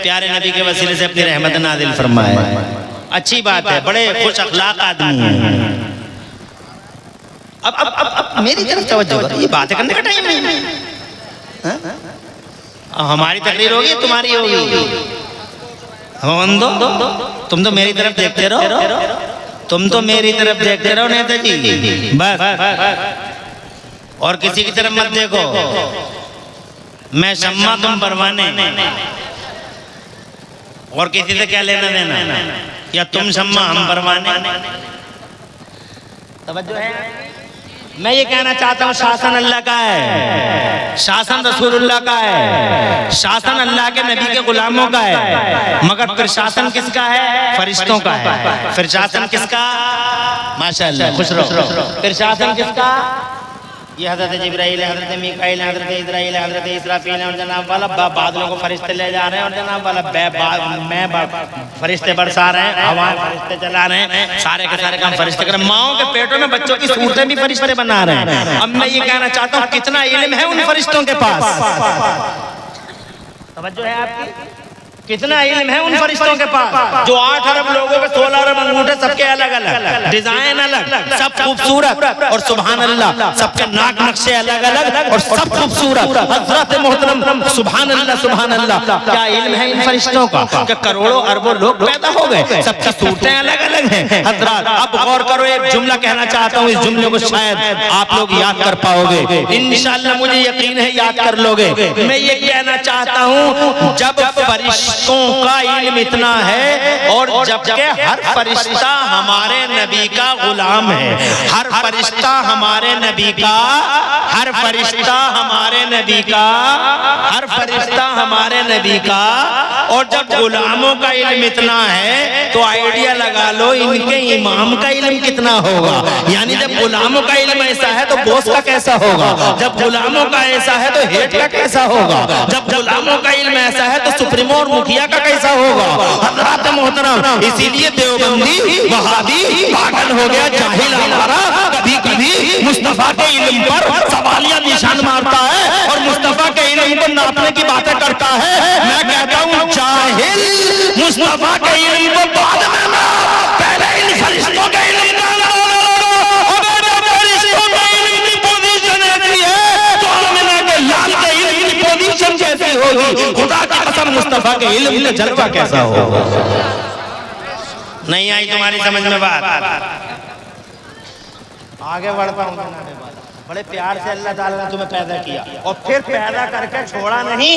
प्यारे नबी के वसीले से अपनी रहमत नाजिल फरमाए। अच्छी बात है, बड़े खुश अखलाक आदमी हैं। अब मेरी तरफ तवज्जो करो, ये बातें करने का टाइम नहीं है। हमारी तकरीर होगी, तुम्हारी होगी, तुम तो मेरी तरफ देखते रहो, तुम तो मेरी तरफ देखते रहो नेताजी, बस, और किसी की तरफ मत देखो। मैं शम्मा, तुम परवाने, और किसी से क्या लेना देना, या तुम शम्मा हम परवाने। तवज्जो है? मैं ये कहना चाहता हूँ, शासन अल्लाह का है, शासन रसूलुल्लाह का है, शासन अल्लाह के नबी के गुलामों का है, मगर प्रशासन किसका है? फरिश्तों का है। प्रशासन किसका? माशाअल्लाह, खुश रहो। प्रशासन किसका? ये हजरत जिब्राइल, हजरत मीकाईल, हजरत इस्राईल, हजरत इसराफील, और जनाब वाला बादलों को फरिश्ते ले जा रहे हैं, और जनाब वाला फरिश्ते बरसा रहे हैं, हवाएं फरिश्ते चला रहे हैं, सारे के सारे काम फरिश्ते कर रहे हैं। माओं के पेटों में बच्चों की सूरतें भी फरिश्ते बना रहे हैं। अब मैं ये कहना चाहता हूँ, कितना इल्म है उन फरिश्तों के पास। तवज्जो है आपकी? कितना इल्म है उन फरिश्तों के पास, जो 8 अरब लोगों के 16 अरब अंगूठे, सबके अलग अलग, डिजाइन अलग, सब खूबसूरत, और सुभान अल्लाह सबके नाक नक्शे अलग अलग, और सब खूबसूरत। हजरत मोहतरम, सुभान अल्लाह, सुभान अल्लाह, क्या इल्म है इन फरिश्तों का कि करोड़ों अरबों लोग पैदा हो गए, सबकी सूरतें अलग अलग हैं। हजरत अब गौर करो, एक जुमला कहना चाहता हूँ, इस जुमले को शायद आप लोग याद कर पाओगे, इंशाअल्लाह मुझे यकीन है याद कर लोगे। मैं ये कहना चाहता हूँ, जब फरिश्तों का इल्म इतना है, और जबकि हर फरिश्ता हमारे नबी का गुलाम है, हर फरिश्ता हमारे नबी का, हर फरिश्ता हमारे नबी का, हर फरिश्ता हमारे नबी का, और जब गुलामों का इल्म इतना है, तो आइडिया लगा लो इनके इमाम का इल्म कितना होगा। यानी जब गुलामों का इल्म ऐसा है तो बॉस का कैसा होगा, जब गुलामों का ऐसा है तो हेड का कैसा होगा, जब गुलामों का इल्म ऐसा है तो सुप्रीमो और मुखिया का कैसा होगा। हज़रात मोहतरम, इसीलिए देवबंदी वहाबी पागल हो गया, जाहिल हमारा कभी कभी मुस्तफा के इल्म पर सवालिया निशान मारता है, और मुस्तफा के इल्म को नापने की बातें करता है। मैं कहता हूँ, जाहिल मुस्तफा के इल्म को बाद में ना, पहले इन फरिश्तों के इल्म का फरिश्तों के इल्म की पोजीशन ऐसी है, तो आमिना के लाल के इल्म की पोजीशन होगी। खुदा की कसम मुस्तफा के इल्म का जलवा कैसा होगा। नहीं आई तुम्हारी समझ में बात? आगे बढ़ता हूँ। बड़े प्यार से अल्लाह ताला ने तुम्हें पैदा किया और फिर पैदा करके छोड़ा नहीं।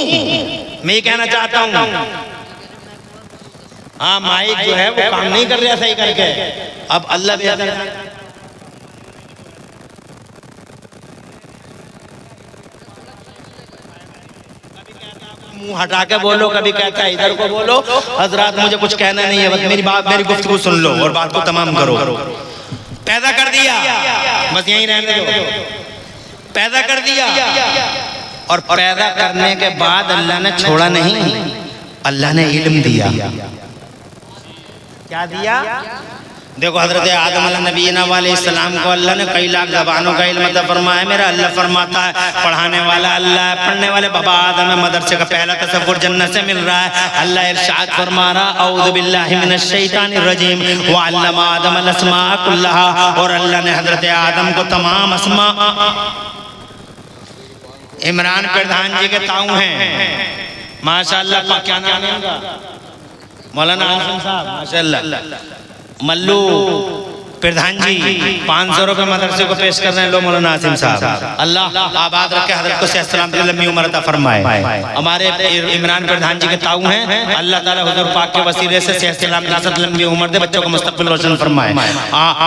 मैं कहना चाहता हूँ, हाँ माइक जो है वो काम नहीं कर रहा सही करके। अब अल्लाह बेहतर मुंह हटा के बोलो, कभी कहता है इधर को बोलो। हजरात मुझे कुछ कहना नहीं है, बस मेरी बात, मेरी गुफ्तगू सुन लो और बात को तमाम करो। पैदा कर दिया, बस यहीं रहने दो। पैदा कर दिया और पैदा करने के बाद अल्लाह ने छोड़ा नहीं, अल्लाह ने इल्म दिया। क्या दिया? देखो हजरत आदम नबीना अलैहिस्सलाम को अल्लाह ने कई लाख ज़बानों का इल्म अता फरमाया। मेरा अल्लाह फरमाता है पढ़ाने वाला अल्लाह है, पढ़ने वाले बाबा आदम है। मदरसे का पहला तसव्वुर जन्नत से मिल रहा है। अल्लाह इरशाद फरमा रहा औज़ु बिल्लाहि मिनश शैतानिर रजीम व अल्लमा आदम अल अस्मा कुल्लहा। और अल्लाह ने हजरत आदम को तमाम अस्मा, इमरान प्रधान जी के ताऊ हैं माशाअल्लाह, क्या नाम है उनका? मौलाना आसिम साहब माशाअल्लाह। मल्लू प्रधान जी 500 रुपए मदरसे को पेश कर रहे हैं। लो मौलाना आसिम साहब, अल्लाह आबाद रखे, हजरत को सलाम लंबी उम्र अता फरमाए। हमारे इमरान प्रधान जी के ताऊ हैं, अल्लाह ताला हुजूर पाक के वसीले से सलाम लंबी उम्र दे, बच्चों को मुस्तकबिल रोशन फरमाए।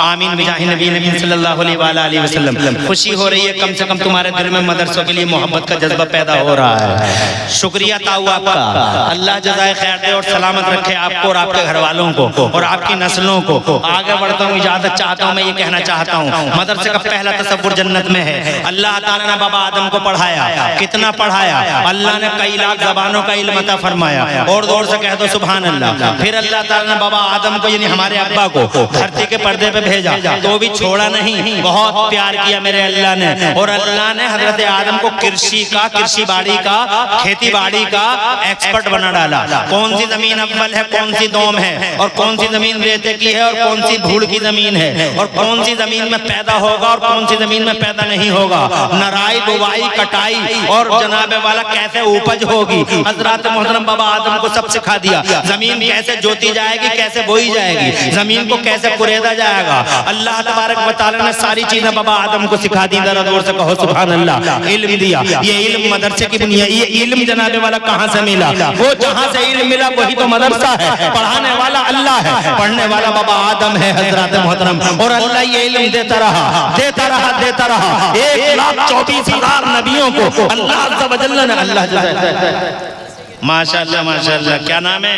आमीन बिजाहि नबी सल्लल्लाहु अलैहि वसल्लम। खुशी हो रही है, कम से कम तुम्हारे दिल में मदरसों के लिए मोहब्बत का जज्बा पैदा हो रहा है। शुक्रिया ताऊ आपका, अल्लाह जज़ाए खैर दे और सलामत रखे आपको और आपके घर वालों को और आपकी नस्लों को। आगे बढ़ता हूँ, इजाजत चाहता हूँ, मैं ये कहना चाहता हूँ मदरसे का पहला तसव्वुर जन्नत में है। अल्लाह ताला ने बाबा आदम को पढ़ाया, कितना पढ़ाया? अल्लाह ने कई लाख ज़बानों का इल्म अता फरमाया। और जोर से कह दो सुभान अल्लाह। फिर अल्लाह ताला ने बाबा आदम को यानी हमारे अब्बा को धरती के पर्दे पे भेजा, तो भी छोड़ा नहीं, बहुत प्यार किया मेरे अल्लाह ने। और अल्लाह ने हजरत आदम को कृषि का, कृषि बाड़ी का, खेती बाड़ी का एक्सपर्ट बना डाला। कौन सी जमीन अव्वल है, कौन सी दोम है, और कौन सी जमीन रेते की है और कौन सी धूल की जमीन है, और कौन सी जमीन में पैदा होगा और कौन सी जमीन में पैदा नहीं होगा, नराई बुवाई कटाई और जनाबे वाला कैसे उपज होगी। हजरत मोहतरम बाबा आदम को सब सिखा दिया। जमीन कैसे जोती जाएगी, कैसे बोई जाएगी, जमीन को कैसे कुरेदा जाएगा, अल्लाह तबारक व तआला ने सारी चीजें बाबा आदम को सिखा दी। जरा जोर से कहो सुभान अल्लाह। इल्म दिया, ये इल्म मदरसे की बुनियाद। ये इल्म जनाबे वाला कहाँ से मिला? वो जहाँ से इल्म मिला वही तो मदरसा है। पढ़ाने वाला अल्लाह है, पढ़ने वाला बाबा आदम है हजरत मोहतरम। और अल्लाह ये इल्म देता रहा, देता रहा, देता रहा। 1,24,000 नबियों को अल्लाह अज़्ज़ा व जल्ल ने अल्लाह माशाअल्लाह माशाअल्लाह। क्या नाम है?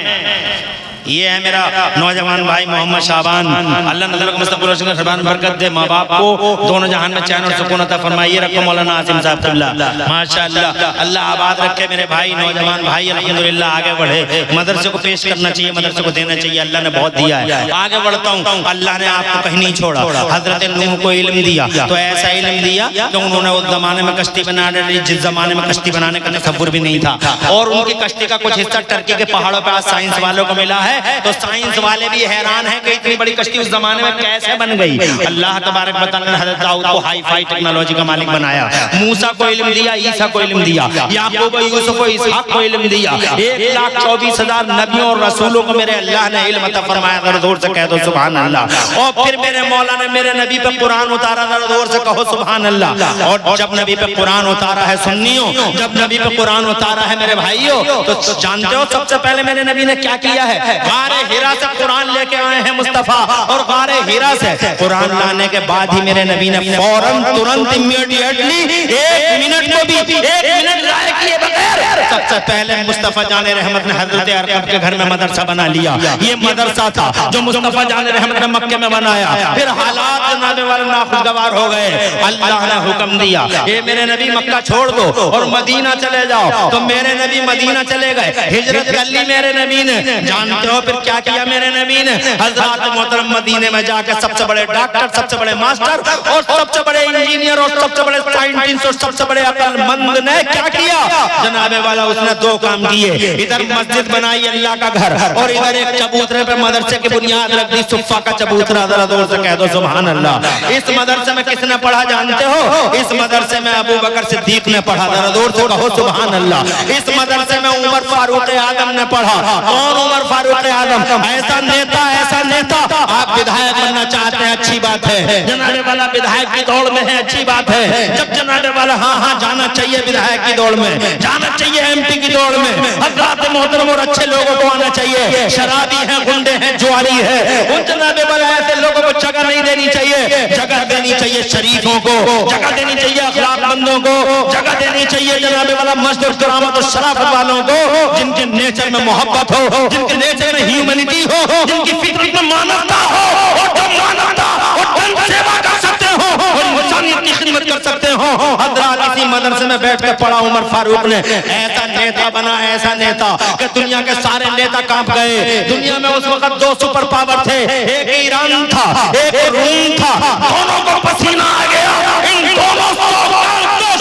ये है मेरा नौजवान भाई मोहम्मद शाबान। अल्लाह नज़र को मुस्तक़बिल रोशन फरमान, बरकत दे, माँ बाप को दोनों जहान में चैन और सुकून अता फरमाए। ये रखो मौलाना आसिम साहब तबला माशाअल्लाह, अल्लाह आबाद रखे मेरे भाई, नौजवान भाई अल्हम्दुलिल्लाह आगे बढ़े। मदरसे को पेश करना चाहिए, मदरसे को देना चाहिए, अल्लाह ने बहुत दिया है। आगे बढ़ता हूँ, अल्लाह ने आपको कहीं नहीं छोड़ा। हजरत नूह को इल्म दिया, तो ऐसा इल्म दिया कि उन्होंने उस जमाने में कश्ती बना डाली जिस जमाने में कश्ती बनाने का तसव्वुर भी नहीं था। और उनकी कश्ती का कुछ हिस्सा टर्की के पहाड़ों पर आज साइंस वालों को मिला है, तो साइंस वाले भी हैरान हैं कि इतनी बड़ी कश्ती उस जमाने में कैसे बन गई। अल्लाह तबारक व तआला ने हज़रत दाऊद को हाई फाई टेक्नोलॉजी का मालिक बनाया, मूसा को इल्म दिया, ईसा को इल्म दिया, याकूब यूसुफ को इसहाक को इल्म दिया। 1,24,000 नबियों और रसूलों को मेरे अल्लाह ने इल्म अता फरमाया। जरा जोर से कह दो सुभान अल्लाह। और फिर मेरे मौला ने मेरे नबी पे कुरान उतारा। जरा जोर से कहो सुभान अल्लाह। और जब नबी पे कुरान उतारा है सुन्नियों, जब नबी पे कुरान उतारा है मेरे भाइयों, तो जानते हो सबसे पहले मेरे नबी ने क्या किया है? गारे हिरा से कुरान लेके आए हैं मुस्तफा, और गारे हिरा से कुरान लाने के बाद ही मेरे नबी ने फौरन, तुरंत, इमीडिएटली, 1 मिनट को भी 1 मिनट जाया किए बगैर सबसे पहले मुस्तफा जाने रहमत ने हजरत अरकम के घर में मदरसा बना लिया। ये मदरसा था जो मुस्तफा जाने रहमत ने मक्के में बनाया। फिर हालात जनाबे वाले नाखुशगवार हो गए, अल्लाह ने हुक्म दिया ये मेरे नबी मक्का छोड़ दो और मदीना चले जाओ। तो मेरे नबी मदीना चले गए, हिजरत कर ली मेरे नबी ने। जानते हो फिर क्या किया मेरे नबी ने? हजरत मोहतरम मदीने में जाकर सबसे बड़े डॉक्टर, सबसे बड़े मास्टर और सबसे बड़े इंजीनियर और सबसे बड़े साइंटिस्ट और सबसे बड़े अक्लमंद ने क्या किया? जनाबे वाला वाला उसने दो काम किए, इधर मस्जिद बनाई अल्लाह का घर और इधर एक चबूतरे पे मदरसे की बुनियाद रख दी, सुफ़ा का चबूतरा। जरा जोर से कह दो सुभान अल्लाह। इस मदरसे में किसने पढ़ा जानते हो? इस मदरसे में अबू बकर सिद्दीक ने पढ़ा। जरा जोर से कहो सुभान अल्लाह। इस मदरसे में उमर फारूक आजम ने पढ़ा। कौन उमर फारूक आजम? ऐसा नेता, ऐसा नेता। आप विधायक बनना चाहते हैं, अच्छी बात है, जनाने वाला विधायक की दौड़ में है, अच्छी बात है। जब जनाने वाला हाँ जाना चाहिए, विधायक की दौड़ में जाना चाहिए, एमपी की दौड़ में हज़रात मोहतरम और अच्छे लोगों को आना चाहिए। शराबी है, गुंडे हैं, जुआरी है, उन जनाने वाले ऐसे लोगों को जगह नहीं देनी चाहिए। जगह देनी चाहिए शरीफों को, जगह देनी चाहिए अखलाकमंदों को, जगह देनी चाहिए जनाबे वाला मस्जिद और करामत और शराफत वालों को, जिनके नेचर में मोहब्बत हो, जिनके नेचर में ह्यूमैनिटी हो, जिनकी फितरत में मानवता हो और जो मानवता और जन सेवा कर सकते हो और इंसानियत की खिदमत कर सकते हो। हज़रात इसी मदरसे में बैठ कर पढ़ा उमर फारूक ने। ऐसा नेता बना, ऐसा नेता कि दुनिया के सारे नेता कांप गए। दुनिया में उस वक्त दो सुपर पावर थे, एक ईरान था, एक रूम था। दोनों को पसीना आ गया। इन दोनों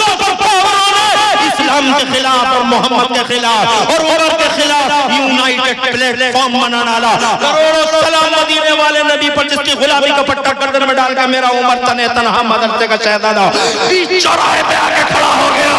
सुपर पावर ने इस्लाम के खिलाफ और मोहम्मद के खिलाफ और उमर के खिलाफ यूनाइटेड प्लेटफॉर्म बनाना ला। करोड़ों सलाम मदीने वाले नबी पर, जिसकी गुलामी का पट्टा गर्दन में डाल कर मेरा उमर तने तनहा मदरसे का शहजादा बीच चौराहे पे आके खड़ा हो गया।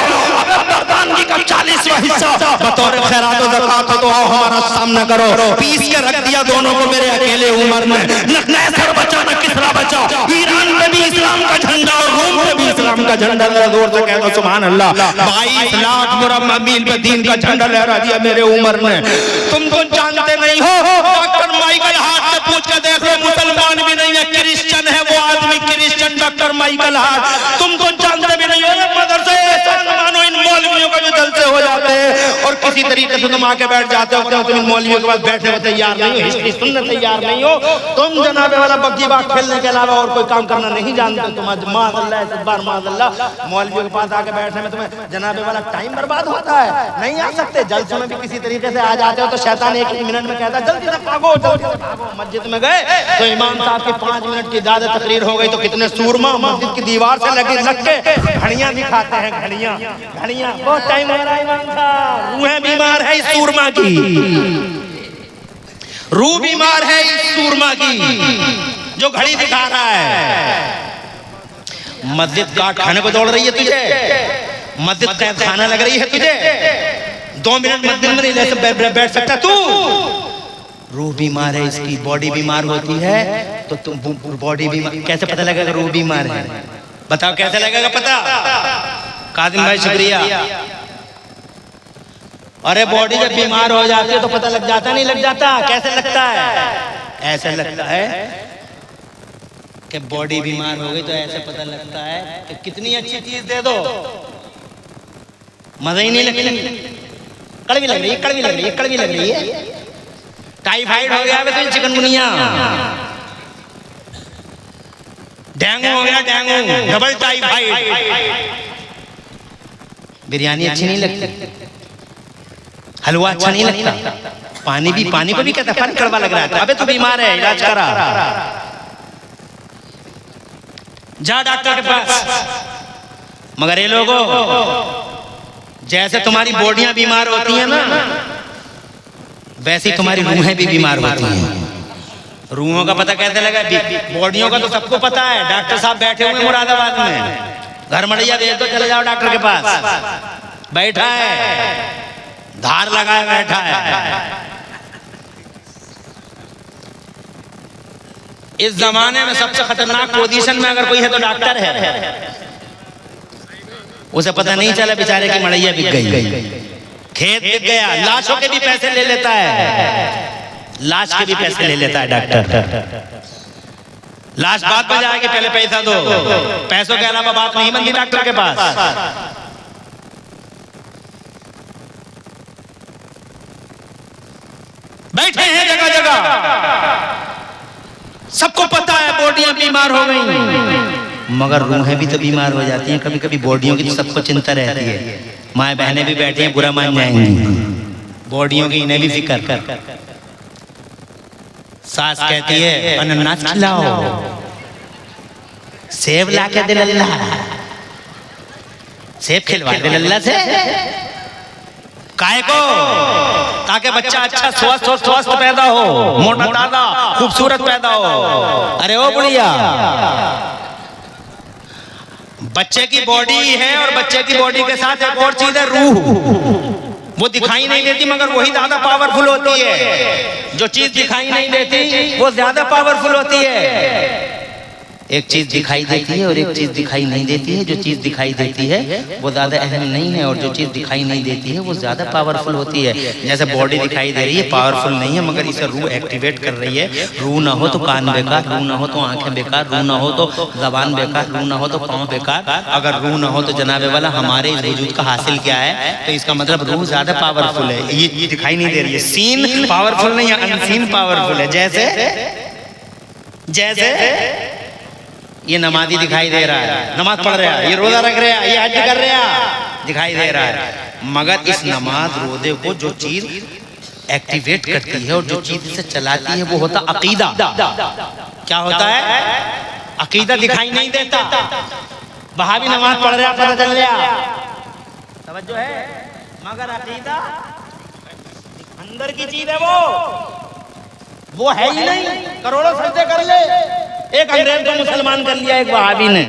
मर्दानगी का 40वां हिस्सा बतौर खैरात और ज़कात हो तो आओ हमारा सामना करो। पीस के रख दिया दोनों को मेरे अकेले उमर ने। न कैसर बचा न किसरा बचा। ईरान में भी इस्लाम का झंडा और रूम में भी इस्लाम का झंडा। जोर से कह दो सुभान अल्लाह। 22 लाख मुरब्बा मील पे दीन का झंडा लहरा दिया मेरे उमर ने। तुम तो जानते नहीं हो, डॉक्टर माइकल हार्ट से पूछ के देख लो, मुसलमान भी नहीं है, क्रिश्चियन है वो आदमी, क्रिश्चियन डॉक्टर माइकल हार्ट। तुम तो जानते भी नहीं हो। मदरसे मानो इन मौलवियों का जो जलसे हो जाते हैं और किसी तरीके से तुम आके बैठ जाते हो, तुम इन मौलवियों के पास बैठने को तैयार नहीं हो, हिस्ट्री सुनने तैयार नहीं हो। तुम जनाबे वाला बग्गी बाग खेलने के अलावा और कोई काम करना नहीं जानते। तुम माज़अल्लाह इस बार माज़अल्लाह मौलवियों के पास आके बैठने में तुम्हें जनाबे वाला टाइम बर्बाद होता है। नहीं आ सकते। जलसों में भी किसी तरीके से आ जाते हो तो शैतान एक मिनट में कहता है जल्दी से भागो, जल्दी से भागो। मस्जिद में गए तो इमाम साहब की 5 मिनट की ज्यादा तकरीर हो गई तो कितने सूरमा मस्जिद की दीवार से लग के घड़ियां दिखाते हैं। घड़ियां बहुत टाइम हो रहा है इमाम साहब। रूह बीमार है इस सूरमा की, रूह बीमार है इस सूरमा की जो घड़ी दिखा रहा है। मस्जिद काट खाने को दौड़ रही है तुझे, मस्जिद कैद खाना लग रही है तुझे। 2 मिनट मस्जिद में नहीं ले बैठ सकता तू। रूह बीमार है इसकी, बॉडी बीमार होती है तो तुम बॉडी बीमार कैसे पता लगेगा रूह बीमार है? बताओ कैसे लगेगा पता? काजिम भाई शुक्रिया। अरे बॉडी जब बीमार हो जाती है तो पता लग जाता नहीं लग जाता? कैसे लगता है? ऐसे लगता है कि बॉडी बीमार हो गई तो ऐसे पता लगता है कि कितनी अच्छी चीज दे दो मजा ही नहीं लगती। कड़वी लग रही है, कड़वी लग रही है, कड़वी लग रही है। टाइफाइड हो गया है तो चिकनगुनिया, डेंगू हो गया, डेंगू डबल टाइफाइड। बिरयानी अच्छी नहीं लगती, हलवा अच्छा नहीं लगता, पानी को भी कहता पानी कड़वा लग रहा है। अबे तू बीमार है, इलाज करा, जा डॉक्टर के पास। मगर ये लोगों जैसे तुम्हारी बॉडियां बीमार होती हैं ना, वैसे तुम्हारी रूहें भी बीमार होती हैं। रूहों का पता कैसे लगा? बॉडियों का तो सबको पता है। डॉक्टर साहब बैठे हुए मुरादाबाद में, घर मड़ैया भेज दो, चले जाओ डॉक्टर के पास। बैठा है, धार लगाए बैठा है। इस जमाने में सबसे खतरनाक पोजीशन में अगर कोई है तो डॉक्टर है। उसे पता नहीं चला बेचारे की मड़ैया बिक गई, खेत बिक गया, लाशों के भी पैसे ले लेता है, लाश के भी पैसे ले लेता है डॉक्टर। लाश बाद में जाएगी, पहले पैसा दो। पैसों के अलावा बात नहीं बनती डॉक्टर के पास। बैठे हैं जगह जगह, सबको पता है बॉडियां बीमार हो गई, मगर रूहें भी तो बीमार हो जाती हैं कभी कभी। बॉडियों की तो सबको चिंता रहती है। माए बहनें भी बैठी हैं, बुरा मान जाएंगी, बॉडियों की इन्हें भी फिक्र कर। सास कहती है अनानास खिलाओ, सेब ला के दे लल्ला, सेब खिलवा दे लल्ला से। काहे को? ताकि बच्चा अच्छा स्वस्थ पैदा हो, मोटा ताजा खूबसूरत पैदा हो। अरे ओ बुढ़िया, बच्चे की बॉडी है और बच्चे की बॉडी के साथ एक और चीज है, रूह। वो दिखाई नहीं देती मगर वही ज्यादा पावरफुल होती है। जो चीज दिखाई नहीं देती वो ज्यादा पावरफुल होती है। एक चीज दिखाई देती है और एक चीज दिखाई नहीं देती है। जो चीज दिखाई देती है वो ज्यादा अहम नहीं है और जो चीज दिखाई नहीं देती है वो ज्यादा पावरफुल होती है। जैसे बॉडी दिखाई दे रही है, पावरफुल नहीं है मगर इसे रूह एक्टिवेट कर रही है। रूह ना हो तो कान बेकार, रूह ना हो तो आंखें बेकार, रूह ना हो तो जबान बेकार, रूह ना हो तो पाँव बेकार। अगर रूह ना हो तो जनाबे वाला हमारे इस वजूद का हासिल क्या है? तो इसका मतलब रूह ज्यादा पावरफुल है। ये दिखाई नहीं दे रही है, सीन पावरफुल नहीं है, अनसीन पावरफुल है। जैसे ये नमाजी दिखाई दे रहा है, नमाज पढ़ रहा है, ये रोजा रख रहा है, ये हज कर रहा है, दिखाई दे रहा है। मगर इस नमाज रोजे को जो चीज एक्टिवेट करती है और जो चीज इसे चलाती है वो होता अकीदा। क्या होता है? अकीदा दिखाई नहीं देता। वहां भी नमाज पढ़ रहा, पता चल गया, तवज्जो है, मगर अकीदा अंदर की चीज है, वो है ही नहीं। करोड़ों सजदे कर ले, एक अंग्रेज को मुसलमान कर लिया एक वहाबी ने।